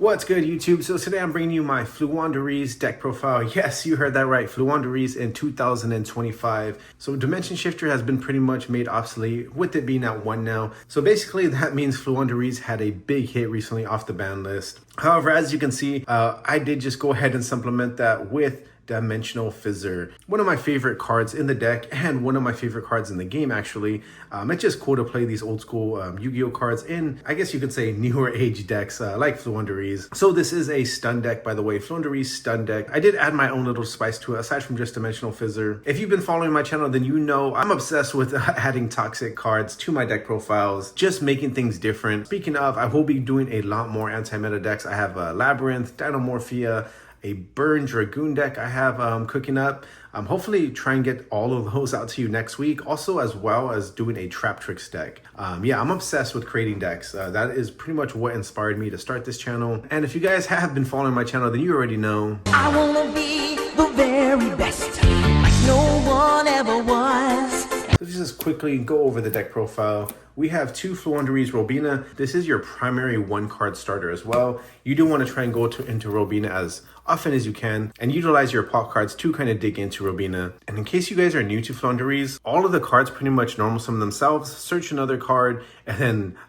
What's good, YouTube? So today I'm bringing you my Floowandareeze deck profile. Yes, you heard that right, Floowandareeze in 2025. So Dimension Shifter has been pretty much made obsolete, with it being at 1 now. So basically that means Floowandareeze had a big hit recently off the ban list. However, as you can see, I did just go ahead and supplement that with Dimensional Fizzer, one of my favorite cards in the deck and one of my favorite cards in the game actually. It's just cool to play these old school Yu-Gi-Oh cards in, I guess you could say, newer age decks like Floowandareeze. So this is a stun deck, by the way, Floowandareeze stun deck. I did add my own little spice to it aside from just Dimensional Fizzer. If you've been following my channel, then you know I'm obsessed with adding toxic cards to my deck profiles, just making things different. Speaking of, I will be doing a lot more anti-meta decks. I have Labyrinth, Dinomorphia, a Burn Dragoon deck I have cooking up. Hopefully try and get all of those out to you next week. Also, as well as doing a Trap Tricks deck. Yeah, I'm obsessed with creating decks. That is pretty much what inspired me to start this channel. And if you guys have been following my channel, then you already know I wanna be the very best, like no one ever was. So just quickly go over the deck profile. We have two Floowandareeze Robina. This is your primary one card starter as well. You do want to try and go into Robina as often as you can and utilize your pot cards to kind of dig into Robina. And in case you guys are new to Floowandareeze, all of the cards pretty much normal summon themselves, search another card, and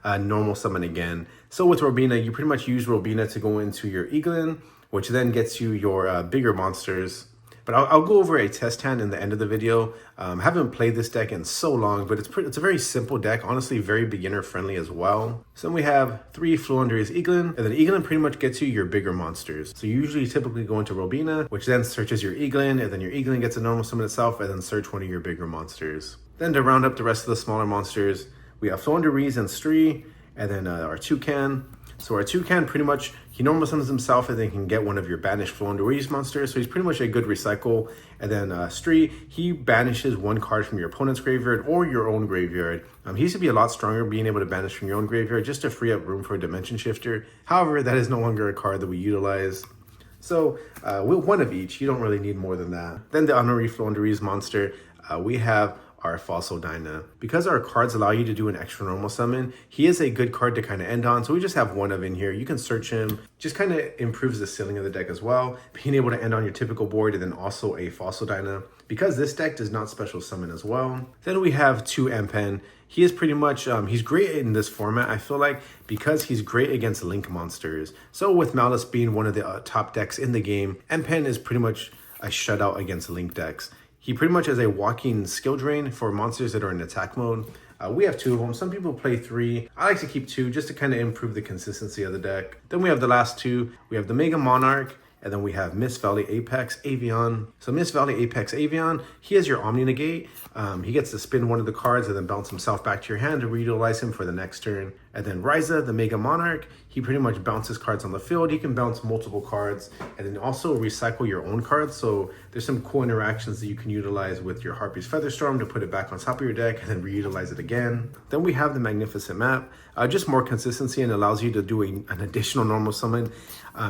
then normal summon again. So with Robina, you pretty much use Robina to go into your Eaglin, which then gets you your bigger monsters. But I'll go over a test hand in the end of the video. Haven't played this deck in so long, but it's a very simple deck. Honestly, very beginner friendly as well. So then we have 3 Floowandareeze Eaglin, and then Eaglin pretty much gets you your bigger monsters. So you usually typically go into Robina, which then searches your Eaglin, and then your Eaglin gets a normal summon itself, and then search one of your bigger monsters. Then to round up the rest of the smaller monsters, we have Floowandareeze and Stree, and then our Toucan. So our Toucan pretty much, he normal summons himself and then can get one of your banished Floowandareeze monsters. So he's pretty much a good recycle. And then Stree, he banishes one card from your opponent's graveyard or your own graveyard. He used to be a lot stronger being able to banish from your own graveyard just to free up room for a Dimension Shifter. However, that is no longer a card that we utilize. So with one of each, you don't really need more than that. Then the honorary Floowandareeze monster, we have our Fossil Dyna. Because our cards allow you to do an extra normal summon, he is a good card to kind of end on. So we just have one of in here. You can search him. Just kind of improves the ceiling of the deck as well. Being able to end on your typical board and then also a Fossil Dyna. Because this deck does not special summon as well. Then we have 2 Empen. He is pretty much, he's great in this format, I feel like, because he's great against Link monsters. So with Malice being one of the top decks in the game, Empen is pretty much a shutout against Link decks. He pretty much is a walking skill drain for monsters that are in attack mode. We have 2 of them. Some people play 3. I like to keep 2 just to kind of improve the consistency of the deck. Then we have the last 2. We have the Mega Monarch, and then we have Mist Valley Apex Avian. So Mist Valley Apex Avian, he has your Omni Negate. He gets to spin one of the cards and then bounce himself back to your hand to reutilize him for the next turn. And then Ryza, the Mega Monarch, he pretty much bounces cards on the field. He can bounce multiple cards and then also recycle your own cards. So there's some cool interactions that you can utilize with your Harpy's Featherstorm to put it back on top of your deck and then reutilize it again. Then we have the Magnificent Map, just more consistency, and allows you to do an additional normal summon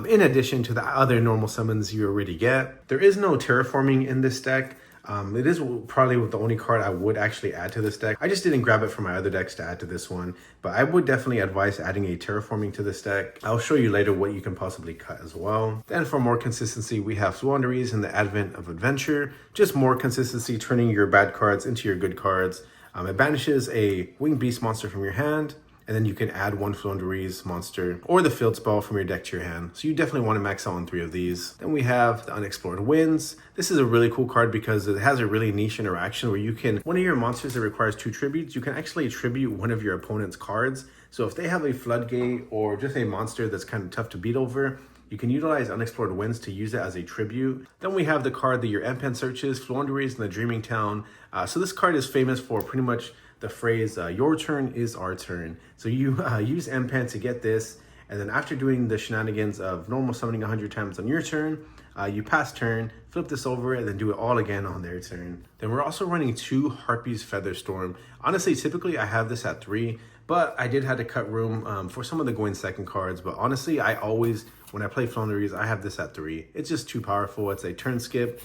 in addition to the other normal summons you already get. There is no terraforming in this deck. It is probably the only card I would actually add to this deck. I just didn't grab it from my other decks to add to this one, but I would definitely advise adding a terraforming to this deck. I'll show you later what you can possibly cut as well. Then for more consistency, we have Floowandareeze and the Advent of Adventure. Just more consistency, turning your bad cards into your good cards. It banishes a Winged Beast monster from your hand, and then you can add 1 Floowandareeze monster or the field spell from your deck to your hand. So you definitely want to max out on 3 of these. Then we have the Unexplored Winds. This is a really cool card because it has a really niche interaction where you can, one of your monsters that requires 2 tributes, you can actually tribute one of your opponent's cards. So if they have a Floodgate or just a monster that's kind of tough to beat over, you can utilize Unexplored Winds to use it as a tribute. Then we have the card that your Empen searches, Floowandareeze in the Dreaming Town. So this card is famous for pretty much the phrase, your turn is our turn. So you use Empen to get this, and then after doing the shenanigans of normal summoning 100 times on your turn, you pass turn, flip this over, and then do it all again on their turn. Then we're also running 2 Harpy's Featherstorm. Honestly, typically I have this at 3, but I did have to cut room for some of the going second cards. But honestly, I always, when I play Floowandareeze, I have this at 3. It's just too powerful. It's a turn skip.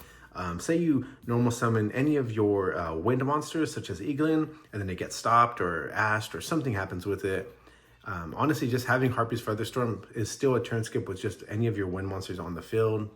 Say you normal summon any of your wind monsters such as Eaglin, and then they get stopped or ashed or something happens with it. Honestly, just having Harpy's Featherstorm is still a turn skip with just any of your wind monsters on the field.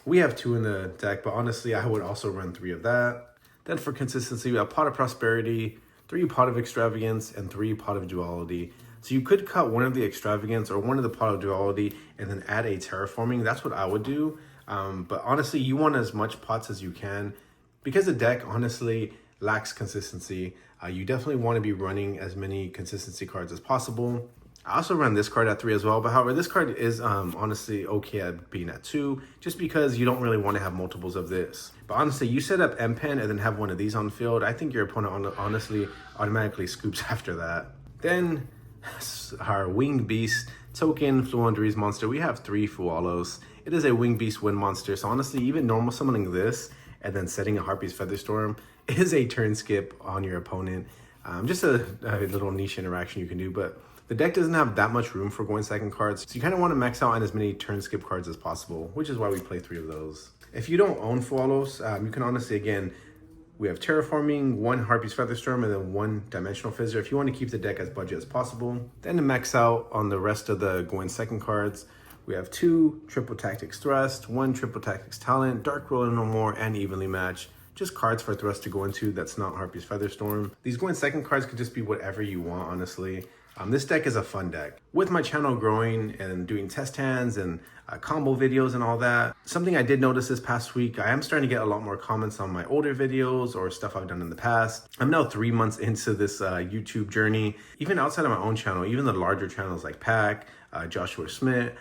We have 2 in the deck, but honestly, I would also run 3 of that. Then for consistency, we have Pot of Prosperity, 3 Pot of Extravagance, and 3 Pot of Duality. So you could cut one of the Extravagance or one of the Pot of Duality and then add a Terraforming. That's what I would do. But honestly, you want as much pots as you can. Because the deck honestly lacks consistency, you definitely want to be running as many consistency cards as possible. I also run this card at 3 as well, but however, this card is honestly okay at being at 2, just because you don't really want to have multiples of this. But honestly, you set up M-Pen and then have one of these on field, I think your opponent honestly automatically scoops after that. Then, our Winged Beast token Floowandareeze monster, we have 3 Fualos. It is a Winged Beast wind monster, so honestly, even normal summoning this and then setting a Harpy's Featherstorm is a turn skip on your opponent. Just a little niche interaction you can do, but the deck doesn't have that much room for going second cards, so you kind of want to max out on as many turn skip cards as possible, which is why we play 3 of those. If you don't own Fualos, you can honestly, again, we have Terraforming, 1 Harpy's Featherstorm, and then 1 Dimensional Fizzer if you want to keep the deck as budget as possible. Then to max out on the rest of the going second cards, we have 2 Triple Tactics Thrust, 1 Triple Tactics Talent, Dark Roller No More, and Evenly Match. Just cards for Thrust to go into that's not Harpy's Featherstorm. These going second cards could just be whatever you want, honestly. This deck is a fun deck. With my channel growing and doing test hands and combo videos and all that, something I did notice this past week, I am starting to get a lot more comments on my older videos or stuff I've done in the past. I'm now 3 months into this YouTube journey. Even outside of my own channel, even the larger channels like Pack, Joshua Smith,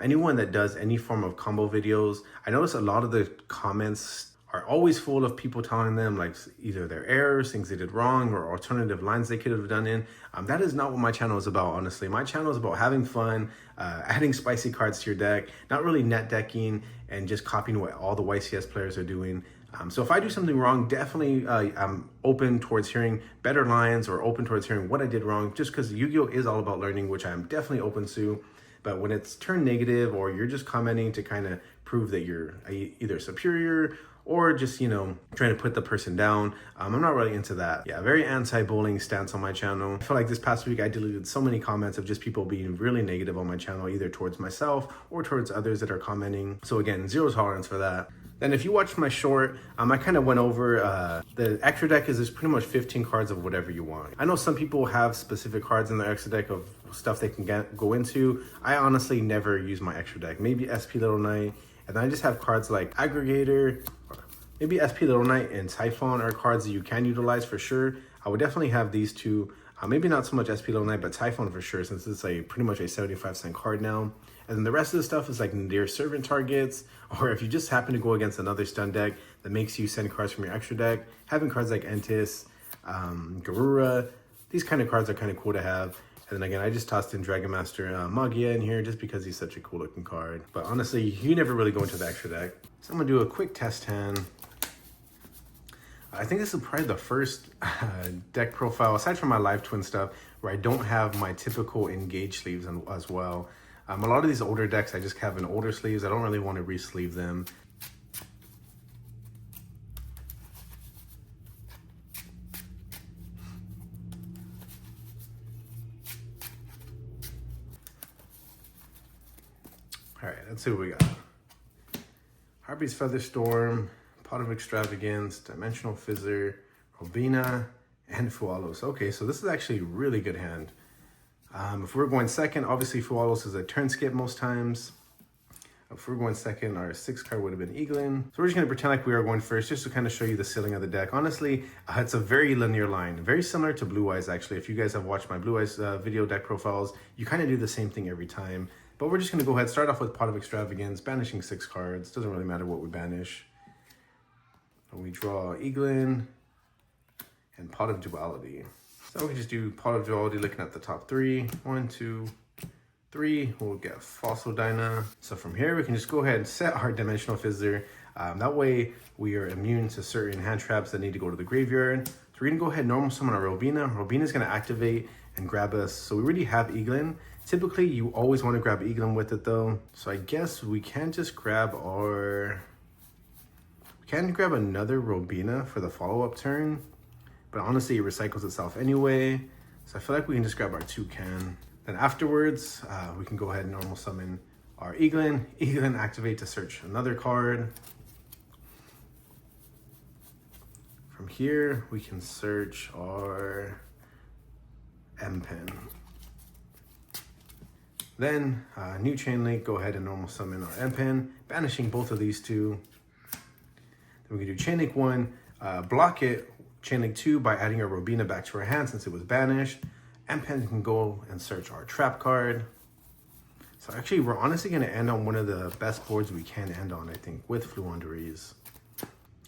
anyone that does any form of combo videos, I notice a lot of the comments are always full of people telling them like either their errors, things they did wrong, or alternative lines they could have done in. That is not what my channel is about, honestly. My channel is about having fun, adding spicy cards to your deck, not really net decking and just copying what all the YCS players are doing. So if I do something wrong, definitely I'm open towards hearing better lines or open towards hearing what I did wrong, just because Yu-Gi-Oh is all about learning, which I am definitely open to. But when it's turned negative or you're just commenting to kind of prove that you're either superior or just, you know, trying to put the person down, I'm not really into that. Yeah, very anti-bullying stance on my channel. I feel like this past week I deleted so many comments of just people being really negative on my channel, either towards myself or towards others that are commenting. So again, 0 tolerance for that. Then if you watched my short, I kind of went over the extra deck is pretty much 15 cards of whatever you want. I know some people have specific cards in their extra deck of stuff they can go into. I honestly never use my extra deck. Maybe SP Little Knight, and then I just have cards like Aggregator, or maybe SP Little Knight and Typhon are cards that you can utilize for sure. I would definitely have these 2. Maybe not so much SP Little Knight, but Typhon for sure, since it's pretty much a 75-cent card now. And then the rest of the stuff is like Nadir Servant targets, or if you just happen to go against another stun deck that makes you send cards from your extra deck, having cards like Entis, Garura, these kind of cards are kind of cool to have. And then again, I just tossed in Dragon Master Magia in here just because he's such a cool looking card. But honestly, you never really go into the extra deck. So I'm gonna do a quick test hand. I think this is probably the first deck profile, aside from my Live Twin stuff, where I don't have my typical Engage sleeves as well. A lot of these older decks, I just have in older sleeves. I don't really want to re-sleeve them. All right, let's see what we got. Harpy's Featherstorm, Pot of Extravagance, Dimensional Fizzer, Robina, and Fualos. Okay, so this is actually a really good hand. If we're going second, obviously Fualos is a turn skip most times. If we're going second, our 6th card would have been Eaglin. So we're just going to pretend like we are going first, just to kind of show you the ceiling of the deck. Honestly, it's a very linear line, very similar to Blue Eyes actually. If you guys have watched my Blue Eyes video deck profiles, you kind of do the same thing every time. But we're just going to go ahead, start off with Pot of Extravagance, banishing 6 cards. Doesn't really matter what we banish. And we draw Eaglin and Pot of Duality. So we can just do Pot of Duality looking at the top 3. 1, 2, 3. We'll get Fossil Dyna. So from here, we can just go ahead and set our Dimensional Fizzer. That way, we are immune to certain hand traps that need to go to the graveyard. So we're going to go ahead and normal summon our Robina. Robina is going to activate and grab us. So we already have Eaglin. Typically, you always want to grab Eaglin with it though. So I guess we can just grab our... We can grab another Robina for the follow-up turn. But honestly, it recycles itself anyway. So I feel like we can just grab our Toucan. Then afterwards, we can go ahead and normal summon our Eaglin. Eaglin activate to search another card. From here, we can search our M-Pen. Then, new chain link, go ahead and normal summon our M-Pen, banishing both of these two. Then we can do chain link 1, block it, chain link 2 by adding our Robina back to our hand since it was banished. M-Pen can go and search our trap card. So actually, we're honestly going to end on one of the best boards we can end on, I think, with Floowandareeze.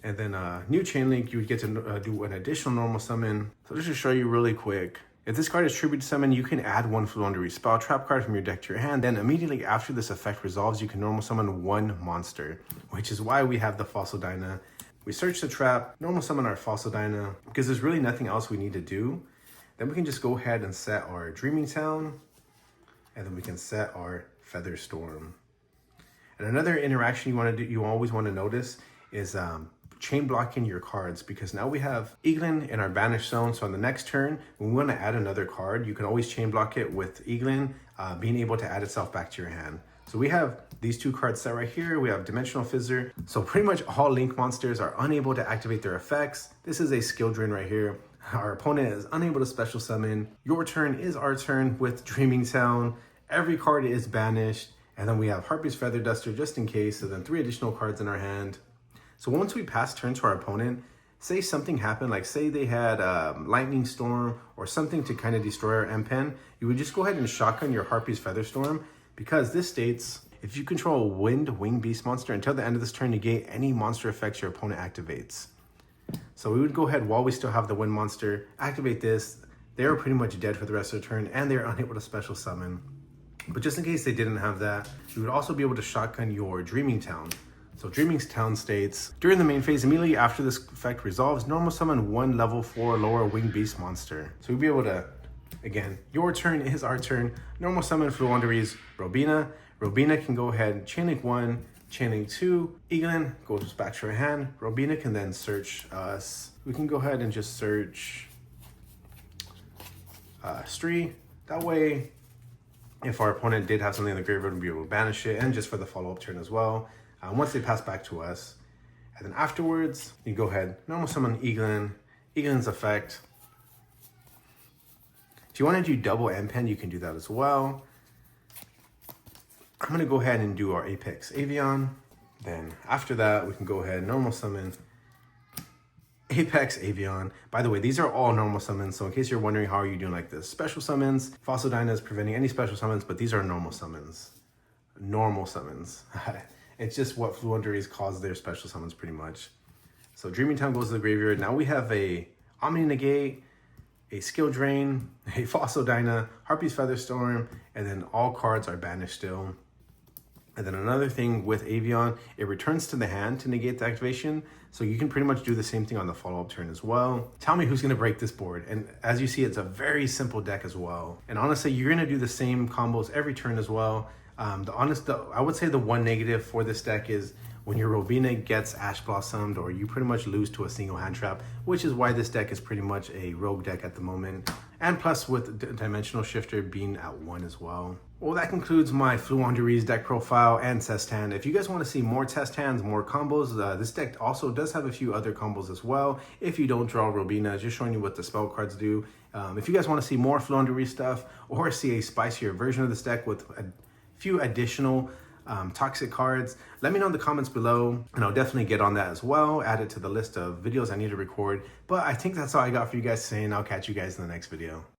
And then new chain link, you would get to do an additional normal summon. So just to show you really quick, if this card is tribute to summon, you can add one Floowandareeze spell trap card from your deck to your hand. Then immediately after this effect resolves, you can normal summon one monster, which is why we have the Fossil Dyna. We search the trap, normal summon our Fossil Dyna, because there's really nothing else we need to do. Then we can just go ahead and set our Dreaming Town, and then we can set our Feather Storm. And another interaction you want to do, you always want to notice is chain blocking your cards, because now we have Eaglin in our banished zone. So on the next turn, when we want to add another card, you can always chain block it with Eaglin being able to add itself back to your hand. So we have these two cards set right here. We have Dimensional Fizzer. So pretty much all Link monsters are unable to activate their effects. This is a skill drain right here. Our opponent is unable to special summon. Your turn is our turn with Dreaming Town. Every card is banished. And then we have Harpy's Feather Duster just in case. So then 3 additional cards in our hand. So once we pass turn to our opponent, say something happened, like say they had Lightning Storm or something to kind of destroy our M-Pen, you would just go ahead and shotgun your Harpy's Feather Storm, because this states, if you control a Wind Wing Beast monster, until the end of this turn, negate any monster effects your opponent activates. So we would go ahead while we still have the Wind monster, activate this. They are pretty much dead for the rest of the turn, and they're unable to special summon. But just in case they didn't have that, you would also be able to shotgun your Dreaming Town. So Dreaming Town states, during the main phase, immediately after this effect resolves, normal summon one level 4 lower winged beast monster. So we'll be able to, again, your turn is our turn, normal summon Floowandareeze Robina. Robina can go ahead, chain link 1, chain link 2, Eaglin goes back to her hand. Robina can then search us. We can go ahead and just search Stree. That way, if our opponent did have something in the graveyard, we'll be able to banish it, and just for the follow-up turn as well. Once they pass back to us. And then afterwards, you go ahead, normal summon Eaglin, Eaglin's effect. If you want to do double M-Pen, you can do that as well. I'm going to go ahead and do our Apex Avian. Then after that, we can go ahead and normal summon Apex Avian. By the way, these are all normal summons, so in case you're wondering how are you doing like this, special summons, Fossil Dyna is preventing any special summons, but these are normal summons. Normal summons. It's just what Floowandareeze calls their special summons pretty much. So Dreaming Town goes to the graveyard. Now we have a Omni Negate, a Skill Drain, a Fossil Dyna, Harpy's Feather Storm, and then all cards are banished still. And then another thing with Avian, it returns to the hand to negate the activation. So you can pretty much do the same thing on the follow-up turn as well. Tell me who's gonna break this board. And as you see, it's a very simple deck as well. And honestly, you're gonna do the same combos every turn as well. I would say the one negative for this deck is when your Robina gets Ash Blossomed, or you pretty much lose to a single hand trap, which is why this deck is pretty much a rogue deck at the moment. And plus with Dimensional Shifter being at 1 as well. Well, that concludes my Floowandareeze deck profile and test hand. If you guys want to see more test hands, more combos, this deck also does have a few other combos as well. If you don't draw Robina, just showing you what the spell cards do. If you guys want to see more Floowandareeze stuff, or see a spicier version of this deck with a few additional toxic cards, let me know in the comments below, and I'll definitely get on that as well, add it to the list of videos I need to record. But I think that's all I got for you guys today, and I'll catch you guys in the next video.